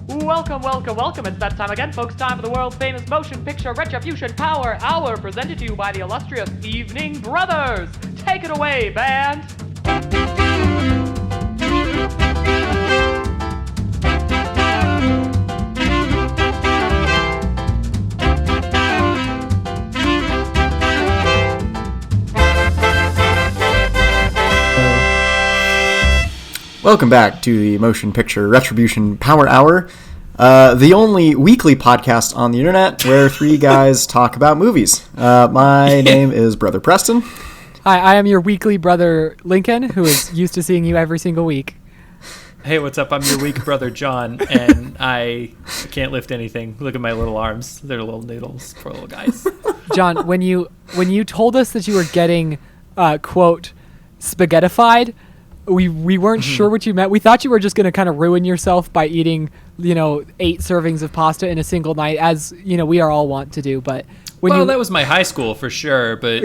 Welcome, welcome, welcome. It's that time again, folks. Time for the world famous motion picture Retribution Power Hour, presented to you by the illustrious Evening Brothers. Take it away, band. Welcome back to the Motion Picture Retribution Power Hour, the only weekly podcast on the internet where three guys talk about movies. My name is Brother Preston. Hi, I am your weekly brother Lincoln, who is used to seeing you every single week. Hey, what's up? I'm your weak brother John, and I can't lift anything. Look at my little arms; they're little noodles, poor little guys. John, when you told us that you were getting quote spaghettified, we weren't sure what you meant. We thought you were just going to kind of ruin yourself by eating, 8 servings of pasta in a single night, as we are all wont to do. But that was my high school for sure. But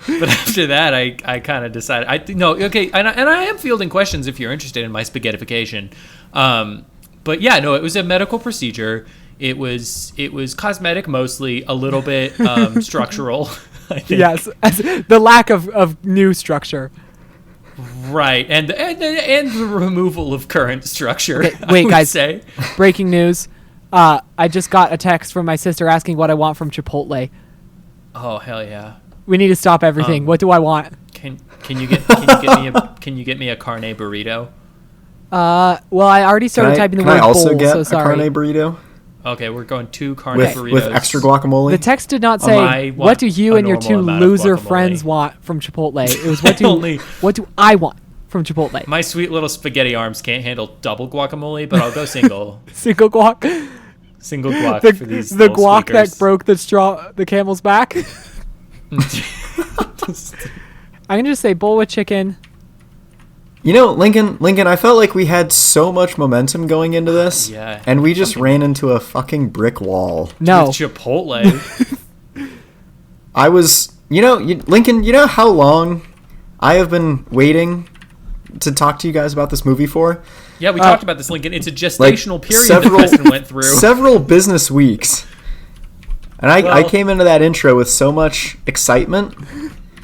but after that, I kind of decided and I am fielding questions if you're interested in my spaghettification. But yeah, no, it was a medical procedure. It was cosmetic mostly, a little bit structural. I think. Yes, the lack of new structure. Right, and the removal of current structure. Okay, wait, guys, breaking news. I just got a text from my sister asking what I want from Chipotle. Oh, hell yeah. We need to stop everything. What do I want? Can you get me a carne burrito? Well, I already started typing the word bowl, so sorry. Can I also get a carne burrito? Okay, we're going 2 carne burritos. With extra guacamole? The text did not say, what do you and your 2 loser friends want from Chipotle? It was, what do I want from Chipotle? My sweet little spaghetti arms can't handle double guacamole, but I'll go single. Single guac? Single guac for these the guac squeakers. That broke the camel's back? I'm going to just say bowl with chicken. Lincoln, I felt like we had so much momentum going into this, and we just ran into a fucking brick wall. No. With Chipotle. I was, Lincoln, you know how long I have been waiting to talk to you guys about this movie for? Yeah, we talked about this, Lincoln. It's a gestational period that Preston went through. Several business weeks. And I came into that intro with so much excitement.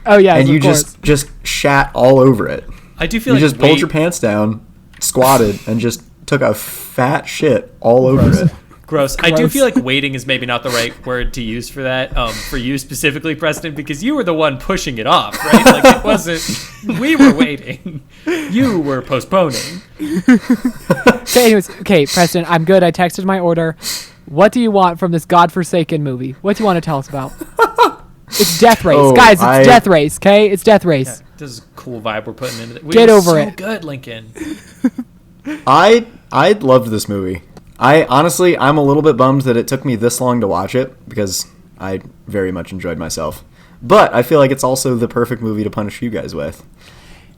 Oh, yeah, and you just shat all over it. I do feel you just pulled your pants down, squatted, and just took a fat shit all over it. Gross. I do feel like waiting is maybe not the right word to use for that, for you specifically, Preston, because you were the one pushing it off, right? Like, it wasn't, we were waiting. You were postponing. Okay, Preston, I'm good. I texted my order. What do you want from this godforsaken movie? What do you want to tell us about? It's Death Race. Guys, it's Death Race, okay? It's Death Race. Yeah, this is a cool vibe we're putting into it. Get over it. So good, Lincoln. I loved this movie. Honestly, I'm a little bit bummed that it took me this long to watch it because I very much enjoyed myself. But I feel like it's also the perfect movie to punish you guys with.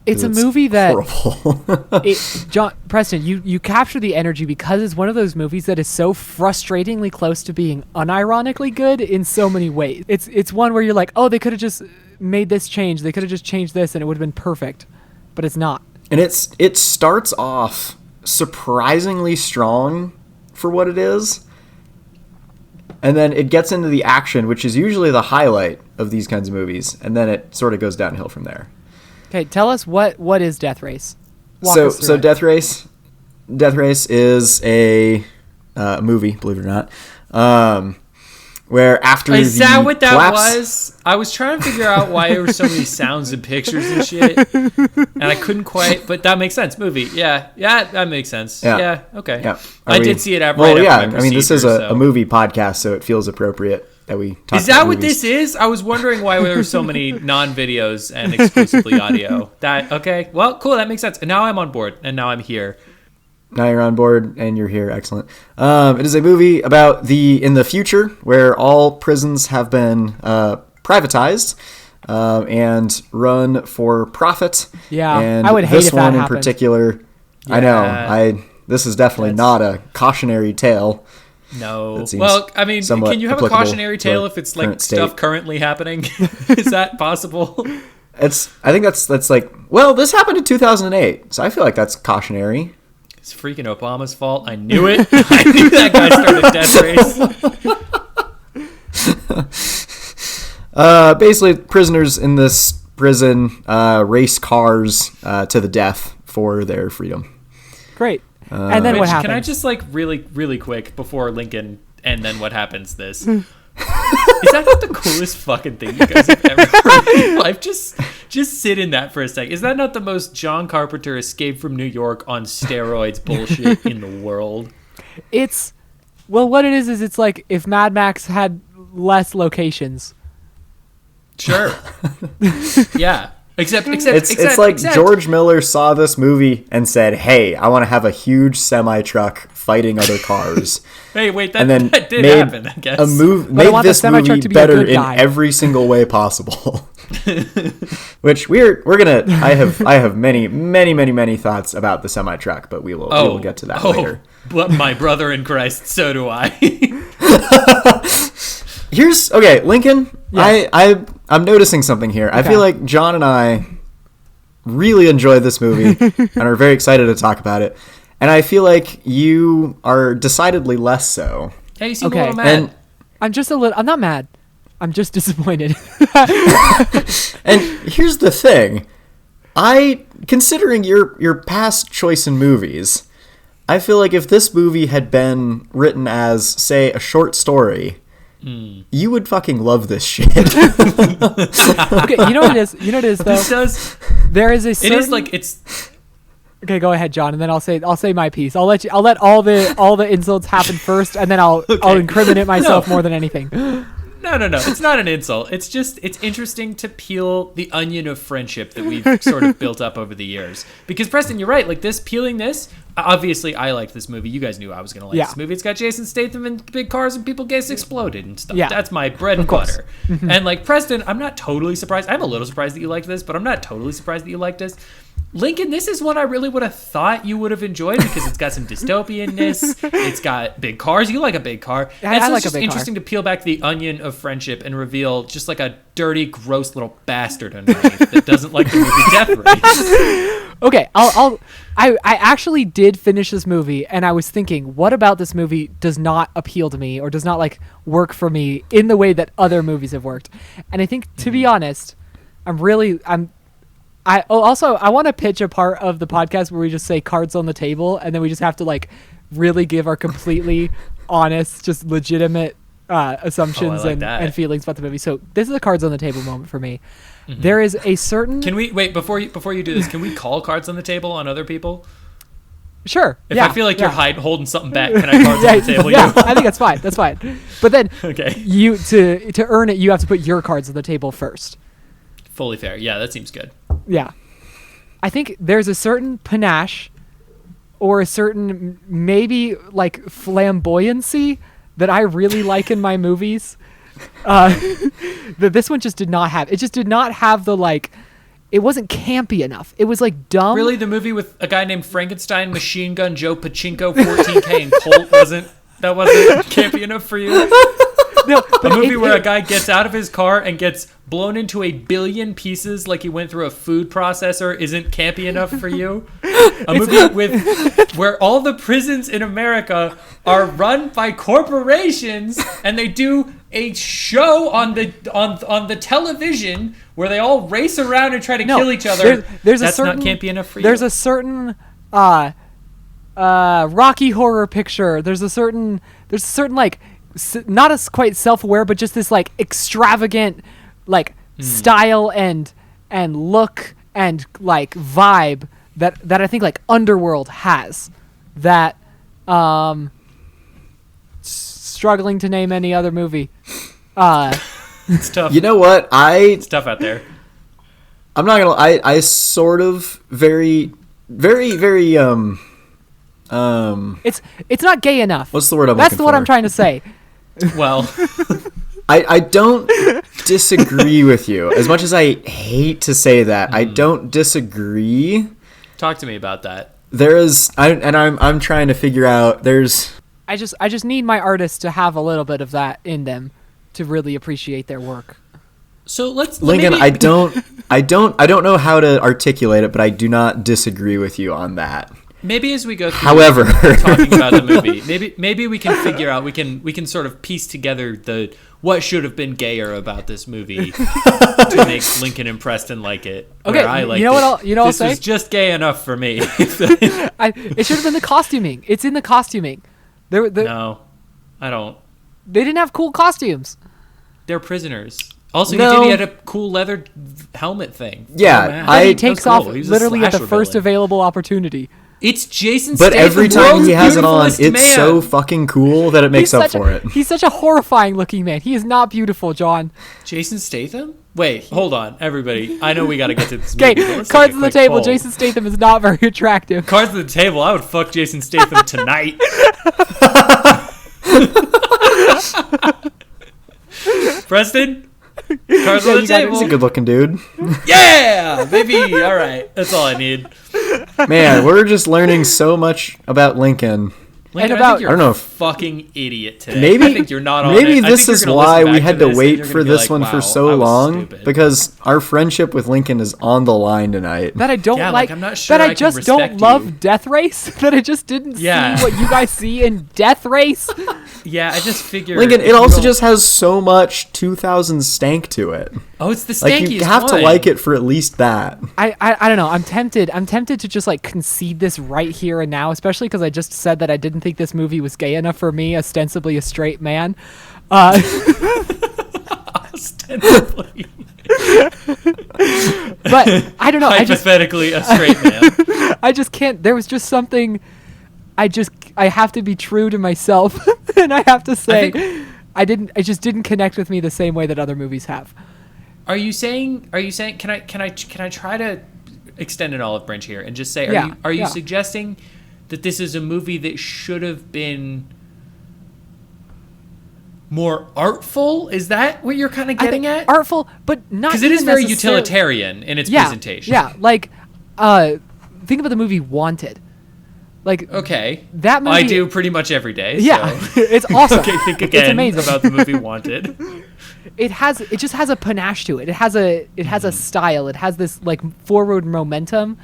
It's a movie that horrible. Preston, you capture the energy because it's one of those movies that is so frustratingly close to being unironically good in so many ways. It's one where you're like, oh, they could have just made this change. They could have just changed this and it would have been perfect. But it's not. And it starts off surprisingly strong for what it is. And then it gets into the action, which is usually the highlight of these kinds of movies. And then it sort of goes downhill from there. Okay, tell us what is Death Race? So Death Race is a movie, believe it or not, where after is the that what that collapse, was? I was trying to figure out why there were so many sounds and pictures and shit, and I couldn't quite. But that makes sense. Movie, yeah, that makes sense. Yeah, okay. Yeah. I did see it. This is a movie podcast, so it feels appropriate that we talk. Is that what this is? I was wondering why there were so many non-videos and exclusively audio. Okay? Well, cool. That makes sense. And now I'm on board. And now I'm here. Now you're on board and you're here. Excellent. It is a movie about in the future where all prisons have been privatized and run for profit. Yeah, and I would hate this if one that in happened. particular. Yeah. I know. This is definitely not a cautionary tale. No. Well, I mean, can you have a cautionary tale if it's like stuff currently happening? Is that possible? I think that's like, well, this happened in 2008, so I feel like that's cautionary. It's freaking Obama's fault. I knew it. I knew that guy started death race. Basically, prisoners in this prison race cars to the death for their freedom. Great. And then what happens? Can I just really quick before Lincoln and then what happens this? Is that not the coolest fucking thing you guys have ever heard in your life? Just sit in that for a sec. Is that not the most John Carpenter Escape from New York on steroids bullshit in the world? What it is it's like if Mad Max had less locations. Sure. Yeah. Except It's like George Miller saw this movie and said, "Hey, I want to have a huge semi truck fighting other cars." Hey, wait, and then that did made happen, I guess. Made this movie better in every single way possible. Which we're gonna. I have many thoughts about the semi truck, but we will get to that later. But my brother in Christ, so do I. Lincoln. Yes. I'm noticing something here. Okay. I feel like John and I really enjoyed this movie and are very excited to talk about it. And I feel like you are decidedly less so. Yeah, you seem a little mad. And I'm not mad. I'm just disappointed. And here's the thing. Considering your past choice in movies, I feel like if this movie had been written as, say, a short story, you would fucking love this shit. Okay, you know what it is? You know what it is though? There is a certain... It is like it's... Okay, go ahead, John, and then I'll say my piece. I'll let all the insults happen first, and then I'll incriminate myself more than anything. No. It's not an insult. It's interesting to peel the onion of friendship that we've sort of built up over the years. Because Preston, you're right. Like peeling this. Obviously, I liked this movie. You guys knew I was gonna like this movie. It's got Jason Statham and big cars and people gets exploded and stuff. Yeah. That's my bread and butter. And like Preston, I'm not totally surprised. I'm a little surprised that you liked this, but I'm not totally surprised that you liked this. Lincoln, this is one I really would have thought you would have enjoyed because it's got some dystopianness. It's got big cars. You like a big car. I like it's just interesting to peel back the onion of friendship and reveal just like a dirty, gross little bastard underneath that doesn't like the movie Death Race. Okay, I actually did finish this movie, and I was thinking, what about this movie does not appeal to me or does not like work for me in the way that other movies have worked? And I think, to be honest, I want to pitch a part of the podcast where we just say cards on the table, and then we just have to like really give our completely honest, just legitimate assumptions and feelings about the movie. So this is a cards on the table moment for me. There is a certain... Can we wait before you do this? Can we call cards on the table on other people? Sure. If I feel like you're holding something back, can I cards on the table? Yeah, I think that's fine. That's fine. But then okay, you to earn it, you have to put your cards on the table first. Fully fair. Yeah, that seems good. Yeah. I think there's a certain panache or a certain maybe like flamboyancy that I really like in my movies that this one just did not have. It just did not have the like, it wasn't campy enough. It was like dumb. Really? The movie with a guy named Frankenstein, Machine Gun Joe, Pachinko, 14K, and Colt wasn't campy enough for you? No, a movie where a guy gets out of his car and gets blown into a billion pieces like he went through a food processor isn't campy enough for you? A movie where all the prisons in America are run by corporations and they do a show on the television where they all race around and try to kill each other. That's not campy enough for you. There's a certain Rocky Horror Picture. There's a certain like not as quite self-aware, but just this like extravagant like style and look and like vibe that I think like Underworld has, that struggling to name any other movie. It's tough. You know what? It's tough out there. I'm not gonna. I sort of very. It's not gay enough. What's the word I'm That's looking what for? I'm trying to say. Well, I don't disagree with you. As much as I hate to say that, I don't disagree. Talk to me about that. I'm trying to figure out. I just need my artists to have a little bit of that in them to really appreciate their work. So Lincoln, I don't know how to articulate it, but I do not disagree with you on that. maybe as we go through However, talking about the movie, maybe we can figure out we can sort of piece together the what should have been gayer about this movie to make Lincoln and Preston like it. Okay, where I liked you know what it. I'll This say? was just gay enough for me. It should have been the costuming. It's in the costuming. No, I don't. They didn't have cool costumes. They're prisoners. Also, No. he had a cool leather helmet thing. Yeah, Oh, man. But he I- takes That was cool. off He was a literally at the slasher first villain. available opportunity. It's Jason but Statham, every time world's he has it on, beautifulest it's man. so fucking cool that it makes up for it. He's such a horrifying looking man. He is not beautiful, John. Jason Statham? Wait, hold on, everybody. I know we got to get to this movie. Okay, but let's cards take a on the quick table. poll. Jason Statham is not very attractive. Cards on the table. I would fuck Jason Statham tonight. Preston? Cards on the you got it. table. He's a good looking dude. Yeah, baby. All right, that's all I need. Man, we're just learning so much about Lincoln. Lincoln, about- I think you're I don't know a if- fucking idiot today. Maybe I think you're not on maybe it. I this think you're is gonna why listen we back had to to this wait and you're for gonna be this like, one wow, for so I was long stupid. because our friendship with Lincoln is on the line tonight. That I don't Yeah, like. like, I'm not sure that I I can just respect don't love you. Death Race. That I just didn't Yeah. see what you guys see in Death Race. Yeah, I just figured. Lincoln, if it you also don't- just has so much 2000 stank to it. Oh, it's the Like stankiest you have to one. like it for at least that. I don't know. I'm tempted to just like concede this right here and now, especially because I just said that I didn't think this movie was gay enough for me, ostensibly a straight man. Ostensibly. But I don't know. Hypothetically, a straight man. I just can't. There was just something. I have to be true to myself, and I have to say, think- I just didn't connect with me the same way that other movies have. Are you saying? Can I try to extend an olive branch here and just say? Yeah, Are you yeah. suggesting that this is a movie that should have been more artful? Is that what you're kind of I getting think at? artful, but not Because it is even very necessarily- utilitarian in its Yeah, presentation. yeah. Like, think about the movie Wanted. Like, Okay. That movie- I do pretty much every day. yeah, So. it's awesome. Okay, think It's again amazing. about the movie Wanted. It just has a panache to it. It has a Mm-hmm. style. It has this like forward momentum.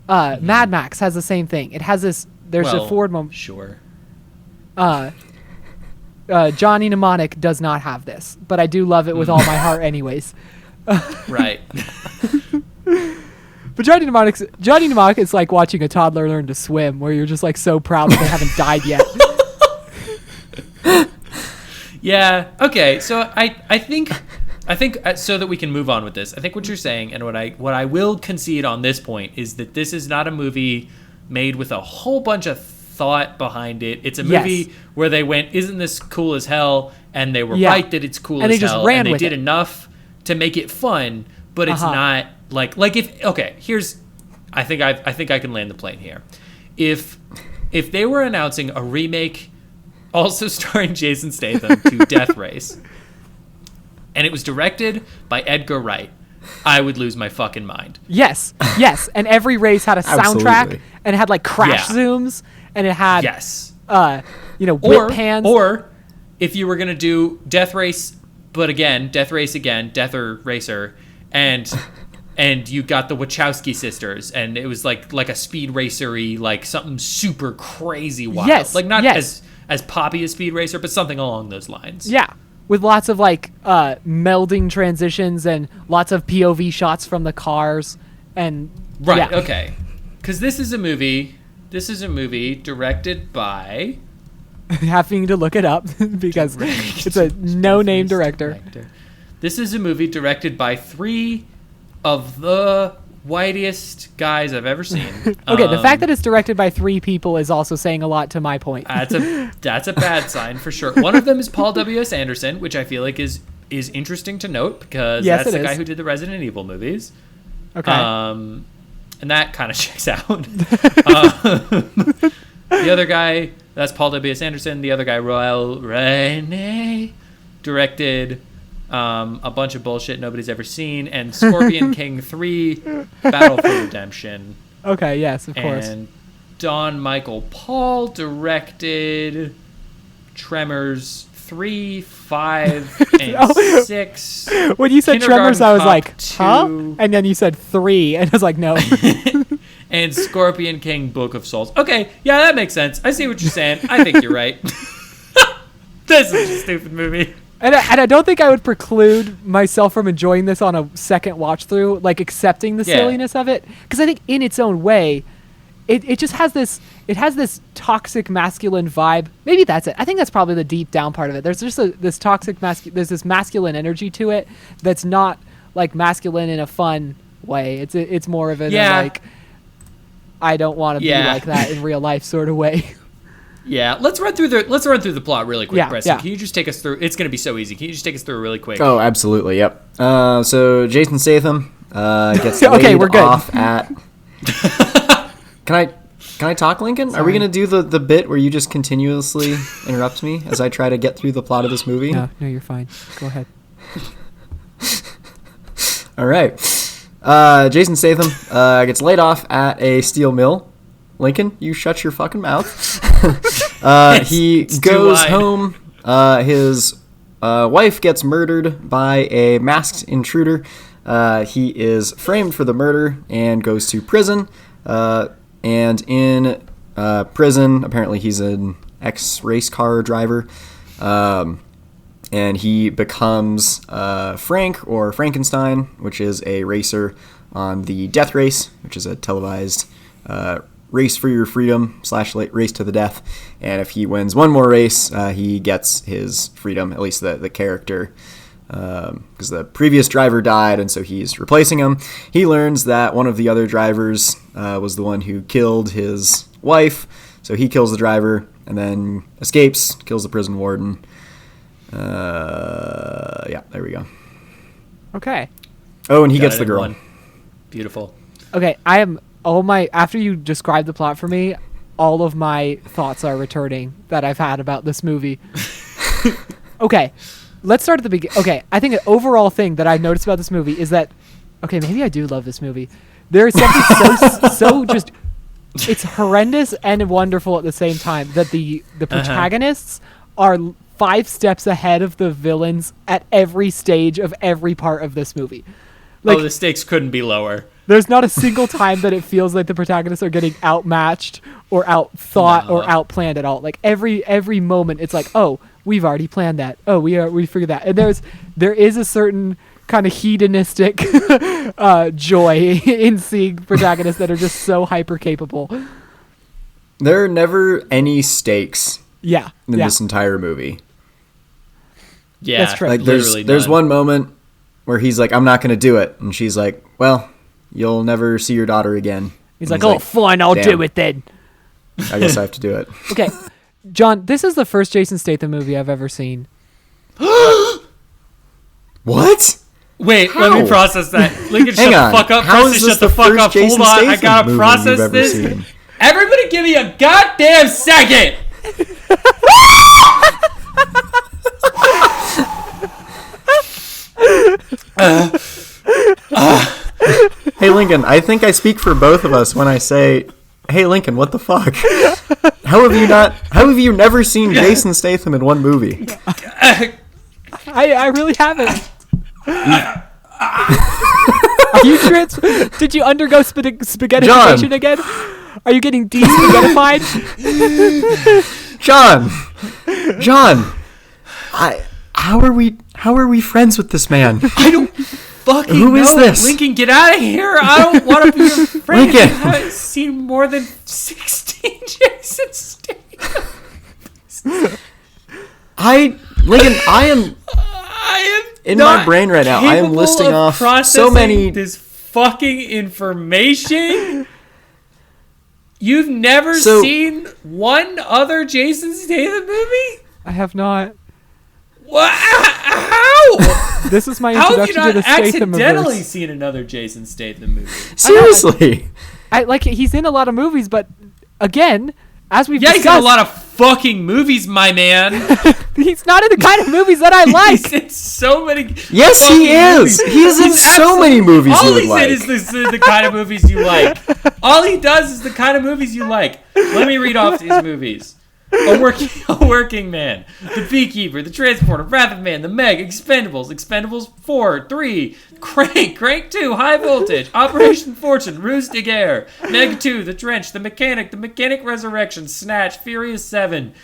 Mad Max has the same thing. It has this. There's Well, a forward momentum. Sure. Johnny Mnemonic does not have this, but I do love it with all my heart, anyways. Right. But Johnny Mnemonic is like watching a toddler learn to swim, where you're just like so proud that they haven't died yet. Yeah. Okay. So I think so that we can move on with this. I think what you're saying and what I will concede on this point is that this is not a movie made with a whole bunch of thought behind it. It's a movie Yes. where they went, "Isn't this cool as hell?" and they were Yeah. right that it's cool And as they just hell, ran and they with did it. enough to make it fun, but it's Uh-huh. not like if okay, here's I think I can land the plane here. If they were announcing a remake also starring Jason Statham to Death Race, and it was directed by Edgar Wright, I would lose my fucking mind. Yes, and every race had a soundtrack, Absolutely. and it had like crash Yeah. zooms, and it had Yes. whip Or pans. or if you were gonna do Death Race, but again, Death Race again, Deather Racer, and you got the Wachowski sisters, and it was like a speed racery, like something super crazy wild. Yes, Like not yes. as poppy as Speed Racer, but something along those lines. Yeah, with lots of like melding transitions and lots of POV shots from the cars, and Right, yeah. okay. Because this is a movie directed by having to look it up because it's a no-name director. This is a movie directed by three of the whitest guys I've ever seen. Okay, the fact that it's directed by 3 people is also saying a lot to my point. that's a bad sign for sure. One of them is Paul W.S. Anderson, which I feel like is interesting to note because Yes, that's it the guy is. who did the Resident Evil movies. Okay. And that kind of checks out. The other guy, that's Paul W.S. Anderson. The other guy, Roel Rene, directed a bunch of bullshit nobody's ever seen, and Scorpion King 3, Battle for Redemption. Okay, yes, of course. And Don Michael Paul directed Tremors 3, 5, and Oh. 6. When you said Tremors, Kindergarten I was Cop like, huh? 2. And then you said 3, and I was like, no. and Scorpion King Book of Souls. Okay, yeah, that makes sense. I see what you're saying. I think you're right. This is a stupid movie. And I don't think I would preclude myself from enjoying this on a second watch through, like accepting the silliness of it, because I think in its own way, it just has this toxic masculine vibe. Maybe that's it. I think that's probably the deep down part of it. There's just this toxic there's this masculine energy to it that's not like masculine in a fun way. It's more of a like I don't want to be like that in real life sort of way. Yeah, let's run through the plot really quick, Preston. Can you just take us through? It's going to be so easy. Can you just take us through really quick? Oh, absolutely. Yep. So Jason Statham gets okay, laid we're good. off at. Can I talk, Lincoln? Sorry. Are we going to do the bit where you just continuously interrupt me as I try to get through the plot of this movie? No, you're fine. Go ahead. All right. Jason Statham gets laid off at a steel mill. Lincoln, you shut your fucking mouth. He goes home. His wife gets murdered by a masked intruder. He is framed for the murder and goes to prison. And in prison, apparently he's an ex-race car driver. And he becomes Frank, or Frankenstein, which is a racer on the Death Race, which is a televised race for your freedom / race to the death. And if he wins one more race, he gets his freedom, at least the character, because the previous driver died, and so he's replacing him. He learns that one of the other drivers was the one who killed his wife, so he kills the driver and then escapes, kills the prison warden. Yeah, there we go. Okay. Oh, and he gets the girl. One. Beautiful. Okay, after you describe the plot for me, all of my thoughts are returning that I've had about this movie. Okay, let's start at the beginning. Okay, I think an overall thing that I've noticed about this movie is that, okay, maybe I do love this movie. There is something so just, it's horrendous and wonderful at the same time that the protagonists are 5 steps ahead of the villains at every stage of every part of this movie. Like, the stakes couldn't be lower. There's not a single time that it feels like the protagonists are getting outmatched or outthought or outplanned at all. Like every moment, it's like, oh, we've already planned that. Oh, we figured that. And there is a certain kind of hedonistic joy in seeing protagonists that are just so hyper capable. There are never any stakes. Yeah. In this entire movie. Yeah, that's true. Like there's one moment where he's like, I'm not going to do it, and she's like, well, you'll never see your daughter again. He's like, oh, fine, I'll do it then. I guess I have to do it. Okay, John, this is the first Jason Statham movie I've ever seen. What? Wait, How? let me process that. Lincoln, shut the fuck up. How Preston, shut the fuck up. Jason Hold on, Statham I gotta movie process you've this. ever seen? Everybody give me a goddamn second. Hey Lincoln, I think I speak for both of us when I say, hey Lincoln, what the fuck? How have you never seen Jason Statham in one movie? I really haven't. Are you sure did you undergo spaghettification again? Are you getting de-spaghettified? John, how are we friends with this man? I don't fucking know. Who is this? Lincoln, get out of here. I don't want to be your friend. Lincoln. I haven't seen more than 16 Jason Statham. Lincoln, I am in my brain right now. I am listing off so many. This fucking information. You've never seen one other Jason Statham movie? I have not. What? How? This is my How have you introduction to the not Statham accidentally verse. seen another Jason Statham movie? Seriously. I like he's in a lot of movies, but again, as we've discussed, he's in a lot of fucking movies, my man. he's not in the kind of movies that I like. He's in so many. Yes, he is. Movies. He is in so many movies you would like. All he's in is the kind of movies you like. All he does is the kind of movies you like. Let me read off his movies. A working man, the beekeeper, the transporter, Wrath of Man, the Meg, Expendables 4, 3, Crank 2, High Voltage, Operation Fortune, Ruse de Guerre, Meg 2, The Trench, the Mechanic Resurrection, Snatch, Furious 7,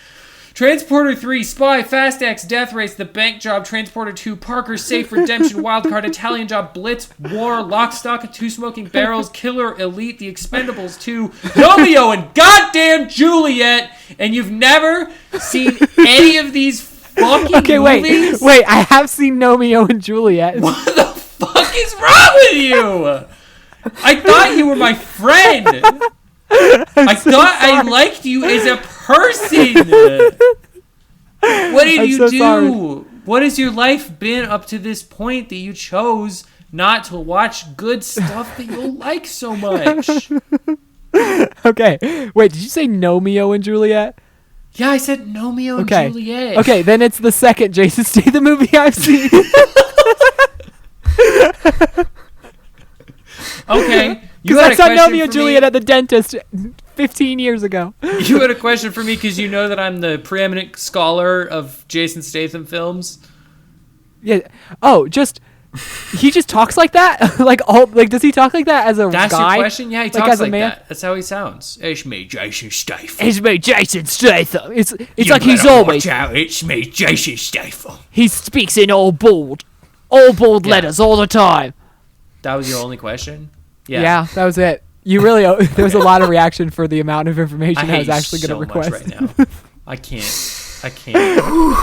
Transporter 3, Spy, Fast X, Death Race, The Bank Job, Transporter 2, Parker, Safe, Redemption, Wildcard, Italian Job, Blitz, War, Lock, Stock, and Two Smoking Barrels, Killer, Elite, The Expendables 2, Romeo, and goddamn Juliet, and you've never seen any of these fucking movies? Wait, I have seen Romeo and Juliet. What the fuck is wrong with you? I thought you were my friend. I thought I liked you as a person. What did you do? Sorry. What has your life been up to this point that you chose not to watch good stuff that you'll like so much? Okay. Wait, did you say Romeo and Juliet? Yeah, I said Romeo and Juliet. Okay, then it's the second Jason Statham movie I've seen. Okay. Because I saw Romeo and Juliet at the dentist 15 years ago. You had a question for me because you know that I'm the preeminent scholar of Jason Statham films. Yeah. Oh, he just talks like that? Does he talk like that as a That's guy? Your question? Yeah, he talks as a like man? that. That's how he sounds. It's me, Jason Statham. It's me, Jason Statham. It's You like he's better always... watch out. It's me, Jason Statham. He speaks in all bold letters all the time. That was your only question? Yeah, that was it. You really... there was a lot of reaction for the amount of information I was hate actually going to so much request. right now. I can't.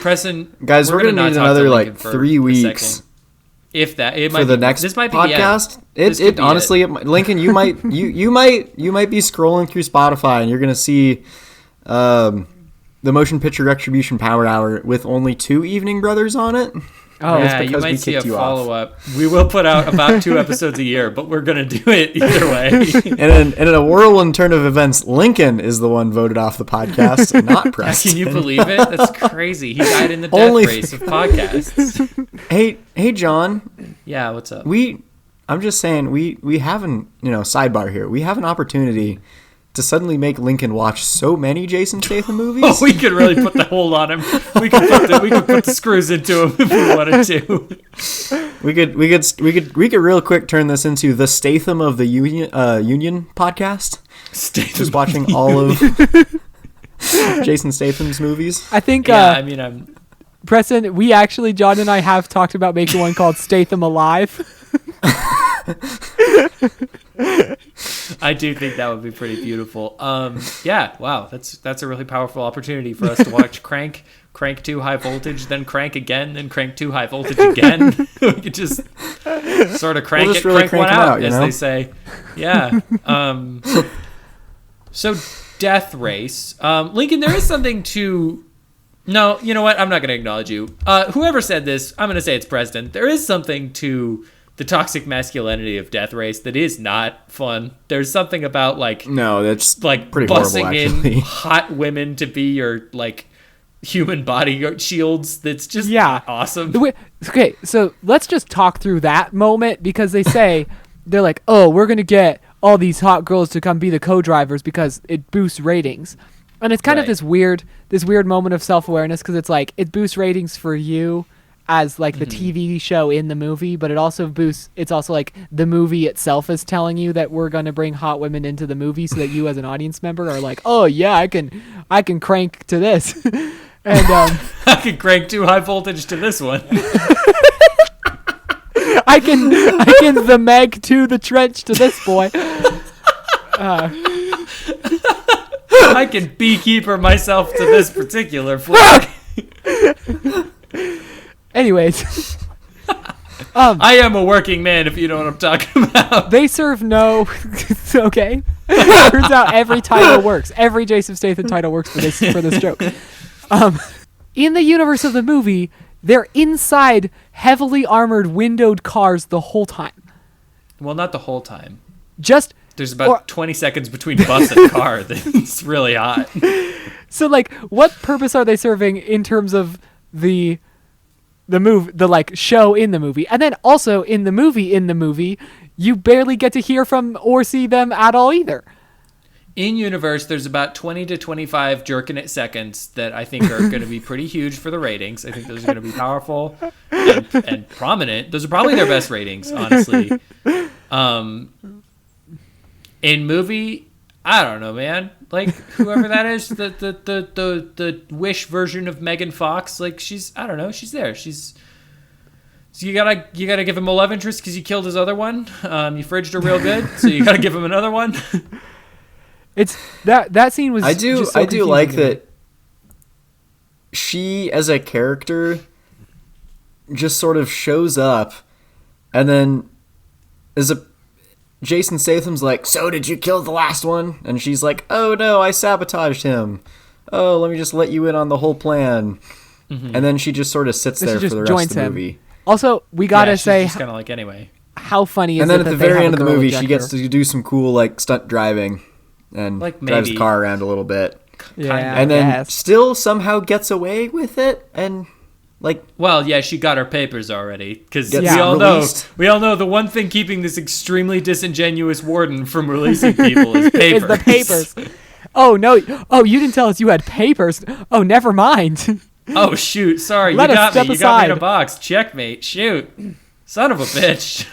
Preston, Guys, we're gonna not need talk to another Lincoln like for 3 a weeks second. If that, it might for the be, next this might be podcast. The end. This could be Honestly, it. Lincoln, you might you might be scrolling through Spotify and you're gonna see the Motion Picture Retribution Power Hour with only 2 Evening Brothers on it. Oh, Yeah, you because we might see a kicked you off. follow-up. We will put out about 2 episodes a year, but we're going to do it either way. And in a whirlwind turn of events, Lincoln is the one voted off the podcast, not Preston. Can you believe it? That's crazy. He died in the death Only- race of podcasts. Hey, John. Yeah, what's up? I'm just saying we have sidebar here. We have an opportunity to suddenly make Lincoln watch so many Jason Statham movies. Oh, we could really put the hold on him. We could put the screws into him if we wanted to. We could real quick turn this into the Statham of the Union podcast. Just watching all of Jason Statham's movies. I think... Yeah, I mean, I'm... Preston, John and I have talked about making one called Statham Alive. I do think that would be pretty beautiful. Yeah, wow, that's a really powerful opportunity for us to watch Crank 2 High Voltage, then Crank again, then Crank 2 High Voltage again. We could just sort of crank really crank one crank 'em out, out, as know? they say. Yeah. So Death Race. Lincoln, there is something to... No, you know what? I'm not going to acknowledge you. Whoever said this, I'm going to say it's Preston. There is something to the toxic masculinity of Death Race that is not fun. There's something about No, that's like pretty bussing horrible, actually. in hot women to be your human body shields. That's just awesome. Okay, so let's just talk through that moment because they're like, oh, we're gonna get all these hot girls to come be the co-drivers because it boosts ratings, and it's kind of this weird moment of self-awareness because it's like it boosts ratings for you as like the TV show in the movie, but it's also like the movie itself is telling you that we're going to bring hot women into the movie so that you as an audience member are like, oh yeah, I can crank to this. And I can crank 2 High Voltage to this one. I can the Meg to the Trench to this boy. I can beekeeper myself to this particular flag. Anyways, I am a working man, if you know what I'm talking about. they serve no. Okay, turns out every title works. Every Jason Statham title works for this joke. In the universe of the movie, they're inside heavily armored, windowed cars the whole time. Well, not the whole time. There's about 20 seconds between bus and car. It's really hot. So, what purpose are they serving in terms of the show in the movie? And then also in the movie, you barely get to hear from or see them at all either. in universe, there's about 20 to 25 jerking it seconds that I think are going to be pretty huge for the ratings. I think those are going to be powerful and prominent. Those are probably their best ratings, honestly. In movie, I don't know, man. Like whoever that is, the Wish version of Megan Fox, like I don't know, she's there. So you gotta give him a love interest because you killed his other one. You fridged her real good, so you gotta give him another one. It's that scene was. I do just so like confusing. that. She as a character just sort of shows up, and then Jason Statham's like, "So did you kill the last one?" And she's like, "Oh no, I sabotaged him. Oh, let me just let you in on the whole plan." Mm-hmm. And then she just sort of sits there for the rest of the movie. Also, we gotta say, she's kind of like anyway. How funny is it? And then that at the they very have end a of the girl movie, ejector? she gets to do some cool like stunt driving and like drives the car around a little bit. Yeah, and then still somehow gets away with it, and like. Well, yeah, she got her papers already because Gets we all released. know the one thing keeping this extremely disingenuous warden from releasing people is papers. It's the papers. Oh no! Oh, you didn't tell us you had papers. Oh, never mind. Oh shoot! Sorry, Let you us got step me. You got me in a aside. box. Checkmate. Shoot, son of a bitch.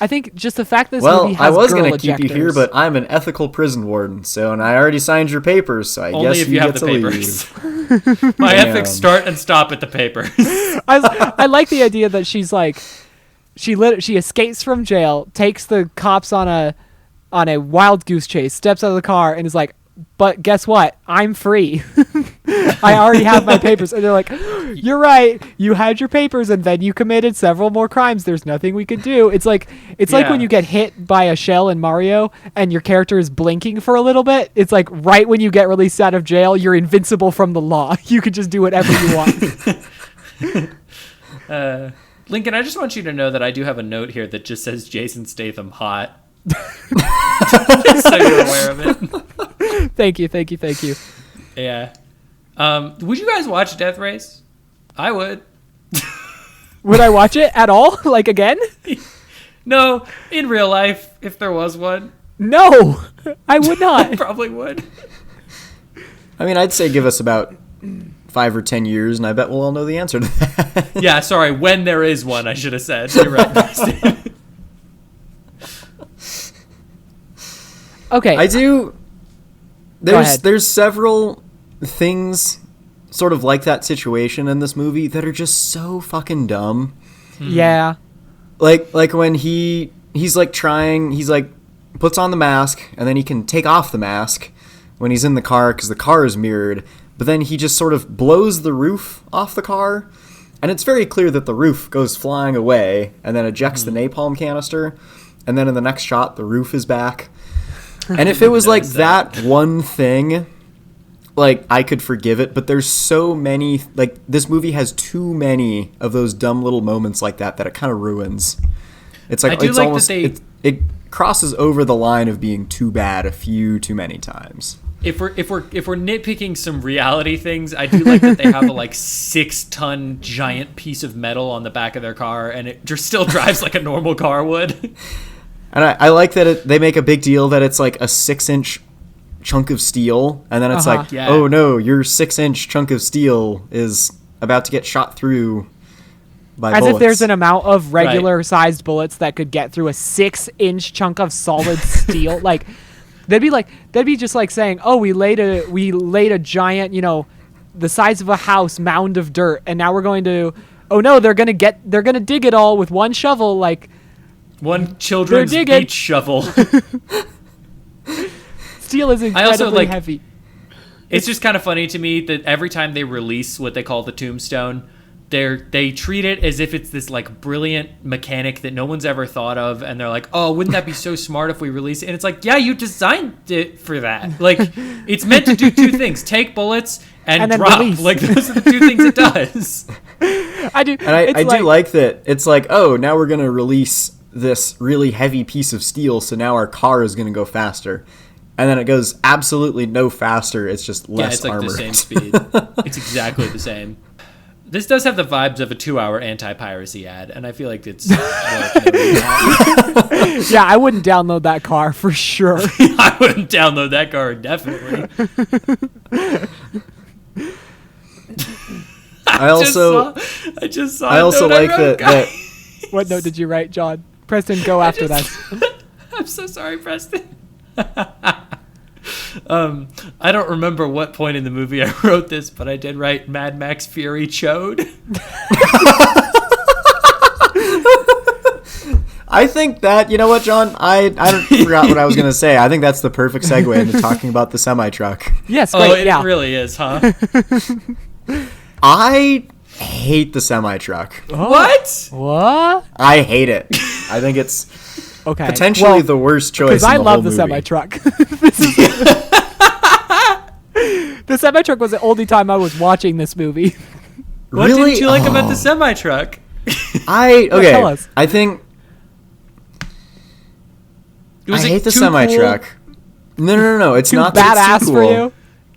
I think just the fact that this movie has I was girl gonna keep you here, ejectors. but I'm an ethical prison warden, and I already signed your papers, so I Only guess if you have get the to papers. leave. My Damn. ethics start and stop at the papers. I like the idea that she's like, she escapes from jail, takes the cops on a wild goose chase, steps out of the car, and is like, but guess what? I'm free. I already have my papers. And they're like, you're right. You had your papers and then you committed several more crimes. There's nothing we could do. It's like when you get hit by a shell in Mario and your character is blinking for a little bit. It's like right when you get released out of jail, you're invincible from the law. You could just do whatever you want. Lincoln, I just want you to know that I do have a note here that just says Jason Statham hot. So you're aware of it. Thank you. Yeah. Would you guys watch Death Race? I would. Would I watch it at all? Like again? No, in real life, if there was one. No, I would I not. probably would. I mean, I'd say give us about 5 or 10 years, and I bet we'll all know the answer to that. Yeah, sorry, when there is one, I should have said. You're right, Preston. Okay. I do. Go ahead. There's several things sort of like that situation in this movie that are just so fucking dumb. Yeah. Like when he's like puts on the mask and then he can take off the mask when he's in the car because the car is mirrored, but then he just sort of blows the roof off the car, and it's very clear that the roof goes flying away and then ejects the napalm canister, and then in the next shot the roof is back. And if it was like that one thing, like I could forgive it, but there's so many, like this movie has too many of those dumb little moments like that it kind of ruins. It's like it's like almost that it crosses over the line of being too bad a few too many times. If we're nitpicking some reality things, I do like that they have a like 6-ton giant piece of metal on the back of their car, and it just still drives like a normal car would. And I like that they make a big deal that it's like a 6-inch chunk of steel, and then it's like, Yeah. oh no, your 6-inch chunk of steel is about to get shot through by As bullets. if there's an amount of regular-sized bullets that could get through a 6-inch chunk of solid steel. Like, they'd be just like saying, "Oh, we laid a giant, the size of a house mound of dirt, and now we're going to, oh no, they're gonna dig it all with one shovel." Like, one children's digging. beach shovel. steel is incredibly like- heavy. It's just kind of funny to me that every time they release what they call the tombstone, they treat it as if it's this like brilliant mechanic that no one's ever thought of, and they're like, oh, wouldn't that be so smart if we release it? And it's like, yeah, you designed it for that. Like, it's meant to do two things: take bullets and then drop. release. Like, those are the two things it does. I do. And I do like that it's like, oh, now we're going to release this really heavy piece of steel, so now our car is going to go faster. And then it goes absolutely no faster. It's just less Yeah, it's like armored. the same speed. It's exactly the same. This does have the vibes of a 2-hour anti-piracy ad, and I feel like it's. Yeah, I wouldn't download that car for sure. I wouldn't download that car definitely. I also like that. What note did you write, John? Preston, go after that. I'm so sorry, Preston. I don't remember what point in the movie I wrote this, but I did write Mad Max Fury Chode. I think that, you know what, John? I forgot what I was going to say. I think that's the perfect segue into talking about the semi-truck. Yes, Oh, great, it yeah. really is, huh? I hate the semi-truck. What? What? I hate it. I think it's Okay. potentially the worst choice Because in I the love whole the movie. semi-truck. The semi-truck was the only time I was watching this movie. What Really? didn't you like about the semi-truck? Tell us. I think Was I it hate the too semi-truck. cool? No. It's Too not that badass it's too for cool. you?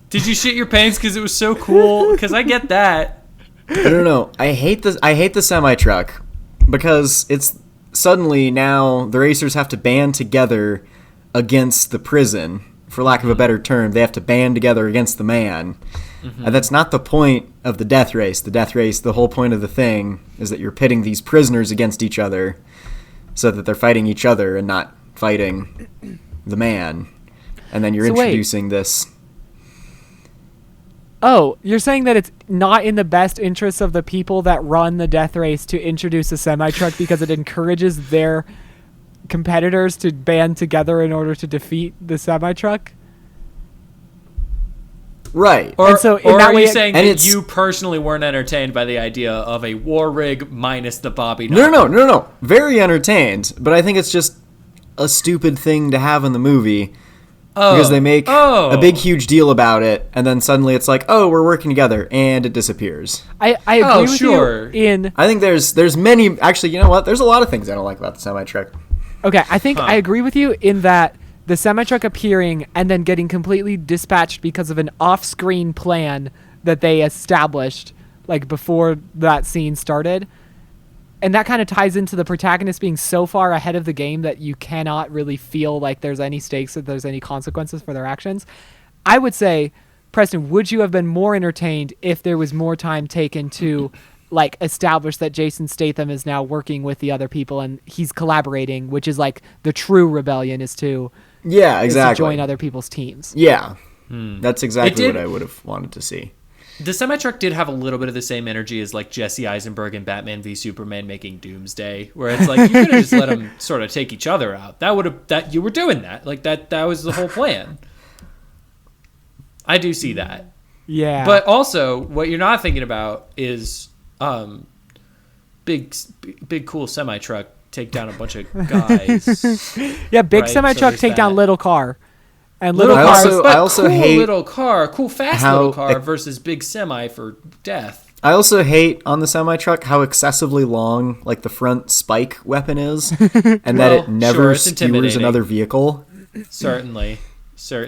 Did you shit your pants because it was so cool? Because I get that. No. I hate the semi-truck because it's suddenly now the racers have to band together against the prison. For lack of a better term, they have to band together against the man. And that's not the point of the death race. The death race, the whole point of the thing is that you're pitting these prisoners against each other so that they're fighting each other and not fighting the man. And then you're So wait. introducing this. Oh, you're saying that it's not in the best interests of the people that run the death race to introduce a semi-truck because it encourages their competitors to band together in order to defeat the semi-truck? Right. Or, And so in or that are way you it- saying and that it's- you personally weren't entertained by the idea of a war rig minus the Bobby No. knocker? Very entertained. But I think it's just a stupid thing to have in the movie. Oh. Because they make Oh. a big, huge deal about it, and then suddenly it's like, oh, we're working together, and it disappears. I agree Oh, with sure. you in... I think there's many... Actually, you know what? There's a lot of things I don't like about the semi-truck. Okay, I think I agree with you in that the semi-truck appearing and then getting completely dispatched because of an off-screen plan that they established, like, before that scene started. And that kind of ties into the protagonist being so far ahead of the game that you cannot really feel like there's any stakes, that there's any consequences for their actions. I would say, Preston, would you have been more entertained if there was more time taken to like establish that Jason Statham is now working with the other people and he's collaborating, which is like the true rebellion is to Yeah, is exactly. to join other people's teams. Yeah. That's exactly It what did- I would have wanted to see. The semi-truck did have a little bit of the same energy as like Jesse Eisenberg and Batman v Superman making Doomsday, where it's like you could have just let them sort of take each other out. That you were doing that. Like that was the whole plan. I do see that. Yeah. But also what you're not thinking about is big cool semi-truck take down a bunch of guys. yeah, big right, so semi-truck there's take down that. little car. And little I cars... also- But also cool hate little car, cool fast how little car it- versus big semi for death. I also hate on the semi-truck how excessively long like the front spike weapon is, and that it Well, never sure, it's skewers intimidating. another vehicle. Certainly.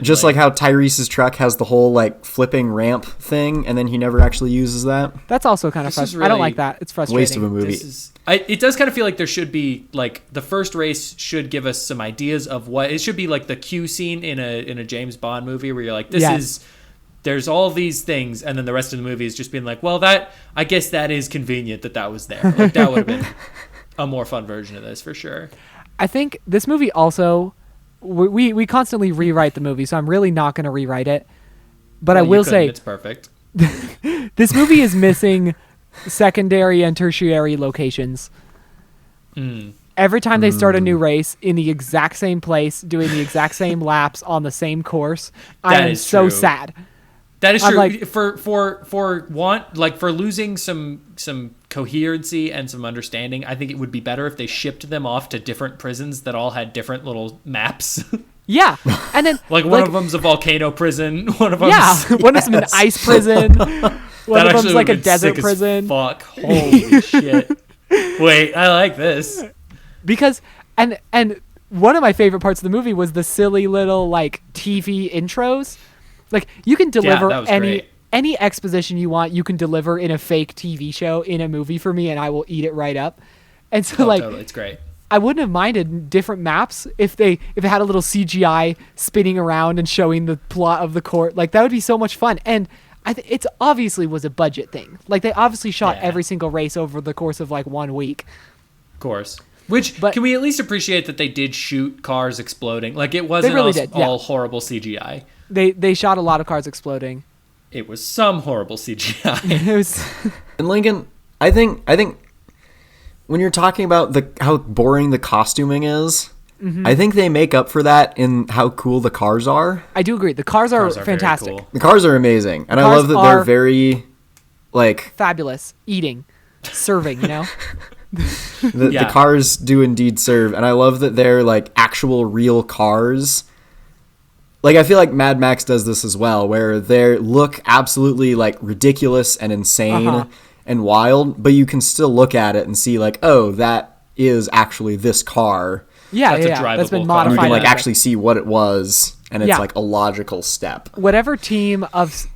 Just like how Tyrese's truck has the whole like flipping ramp thing, and then he never actually uses that. That's also kind of This is frustrating. I don't really like that. It's frustrating. Waste of a movie. It does kind of feel like there should be like the first race should give us some ideas of what it should be like the Q scene in a James Bond movie where you're like there's all these things, and then the rest of the movie is just being like, well, I guess that is convenient that was there. Like that would have been a more fun version of this for sure. I think this movie also, we constantly rewrite the movie, so I'm really not going to rewrite it. But Well, I will you couldn't. say, It's perfect. this movie is missing secondary and tertiary locations. Every time they start a new race in the exact same place, doing the exact same laps on the same course, I That am is so true. sad. That is I'm true. like- for losing some coherency and some understanding, I think it would be better if they shipped them off to different prisons that all had different little maps. Yeah, and then like one of them's a volcano prison, one of them's yeah, one of them's an ice prison, one of them's like a desert prison. Fuck, holy shit! Wait, I like this. Because and one of my favorite parts of the movie was the silly little like TV intros. Like you can deliver that was any great. any exposition you want, you can deliver in a fake TV show in a movie for me, and I will eat it right up. And so Totally, it's great. I wouldn't have minded different maps if it had a little CGI spinning around and showing the plot of the court. Like, that would be so much fun. And it's obviously was a budget thing. Like, they obviously shot every single race over the course of like 1 week. Of course. But can we at least appreciate that they did shoot cars exploding? Like, it wasn't all horrible CGI. They shot a lot of cars exploding. It was some horrible CGI. It was. And Lincoln, I think when you're talking about how boring the costuming is, I think they make up for that in how cool the cars are. I do agree. The cars are fantastic. Very cool. The cars are amazing, and I love that they're very, like, fabulous. Eating, serving, you know. The cars do indeed serve, and I love that they're like actual real cars. Like, I feel like Mad Max does this as well, where they look absolutely like ridiculous and insane and wild, but you can still look at it and see like, oh, that is actually this car. Yeah, That's a drivable that's been car. modified. You can like actually see what it was, and it's like a logical step. Whatever team of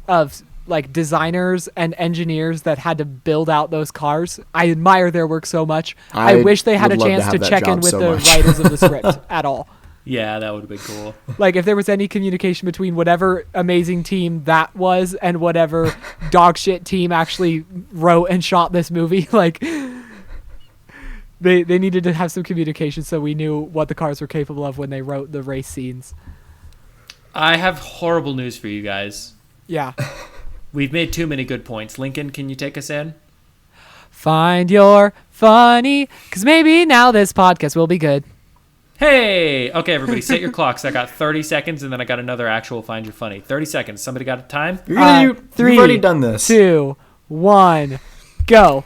like designers and engineers that had to build out those cars, I admire their work so much. I wish they had a chance to check in with the writers of the script at all. Yeah, that would have been cool. Like, if there was any communication between whatever amazing team that was and whatever dog shit team actually wrote and shot this movie, like, they needed to have some communication so we knew what the cars were capable of when they wrote the race scenes. I have horrible news for you guys. Yeah. We've made too many good points. Lincoln, can you take us in? Find your funny, because maybe now this podcast will be good. Hey! Okay, everybody, set your clocks. I got 30 seconds, and then I got another actual Find Your Funny. 30 seconds. Somebody got a time? You've already done this. 2, 1, go.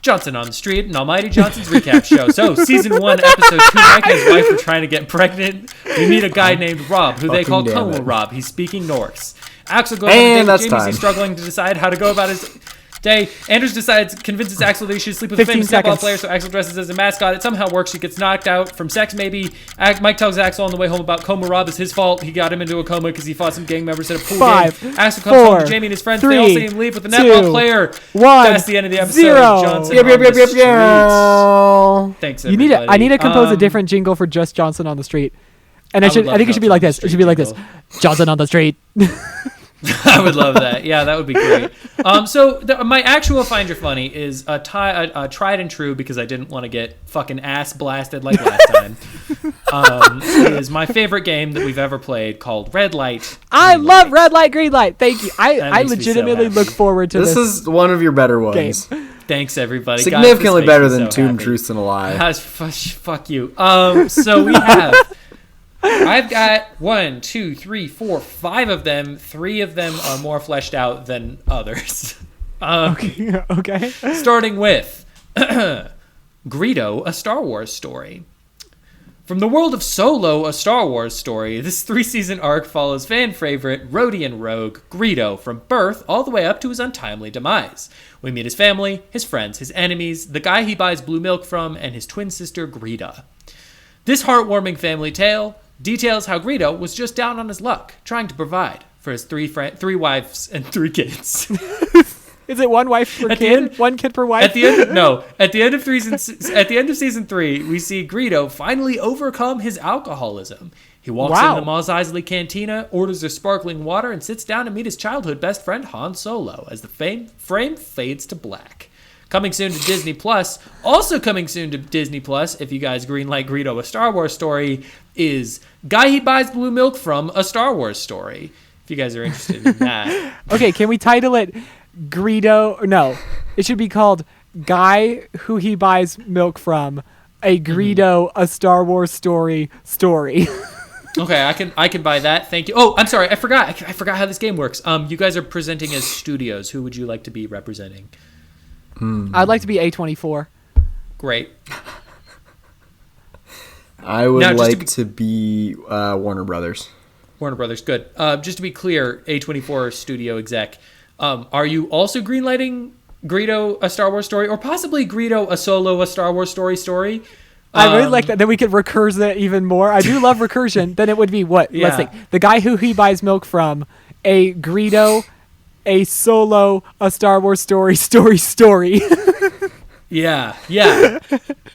Johnson on the Street, an Almighty Johnson's recap show. So, season 1, episode 2, Mike and his wife are trying to get pregnant. We meet a guy named Rob, who they call Como Rob. He's speaking Norse. Axel goes on a date with James. He's struggling to decide how to go about his day. Andrews convinces Axel that he should sleep with a famous netball player, so Axel dresses as a mascot. It somehow works. She gets knocked out from sex, maybe. Mike tells Axel on the way home about Como Rob is his fault. He got him into a coma because he fought some gang members at a pool game. Axel comes home to Jamie and his friends. They all see him leave with the netball player. 1, That's the end of the episode. 0. Johnson on the street. Thanks, everybody. I need to compose a different jingle for just Johnson on the Street. And I think it should be like this. It should be like this. Johnson on the Street. I would love that. Yeah, that would be great. So my actual Find Your Funny is a tried and true, because I didn't want to get fucking ass blasted like last time. It is my favorite game that we've ever played, called Red Light. I love Red Light, Green Light. Thank you. I legitimately look forward to this. This is one of your better ones. Game. Thanks, everybody. Significantly better than Tomb, Truth, and a Lie. Fuck you. So we have... I've got 1, 2, 3, 4, 5 of them. 3 of them are more fleshed out than others. Okay. Starting with Greedo, a Star Wars story. From the world of Solo, a Star Wars story, this 3-season arc follows fan favorite Rodian rogue Greedo from birth all the way up to his untimely demise. We meet his family, his friends, his enemies, the guy he buys blue milk from, and his twin sister Greeda. This heartwarming family tale details how Greedo was just down on his luck, trying to provide for his 3 wives and 3 kids. Is it 1 wife per kid? 1 kid per wife? At the end of season 3, we see Greedo finally overcome his alcoholism. He walks into Mos Eisley Cantina, orders a sparkling water, and sits down to meet his childhood best friend Han Solo as the frame fades to black. Coming soon to Disney Plus. Also coming soon to Disney Plus, if you guys greenlight Greedo, a Star Wars story, is Guy He Buys Blue Milk From, a Star Wars story. If you guys are interested in that. Okay, can we title it Greedo? No, it should be called Guy Who He Buys Milk From, a Greedo, a Star Wars story. Okay, I can buy that. Thank you. Oh, I'm sorry, I forgot how this game works. You guys are presenting as studios. Who would you like to be representing? I'd like to be A24. Great. I would like to be Warner Brothers. Warner Brothers, good. Just to be clear, A24 studio exec, are you also greenlighting Greedo, a Star Wars story, or possibly Greedo, a Solo, a Star Wars story? I really like that. Then we could recurse it even more. I do love recursion. Then it would be what? Yeah. Let's think. The Guy Who He Buys Milk From, a Greedo, a Solo, a Star Wars story. Yeah.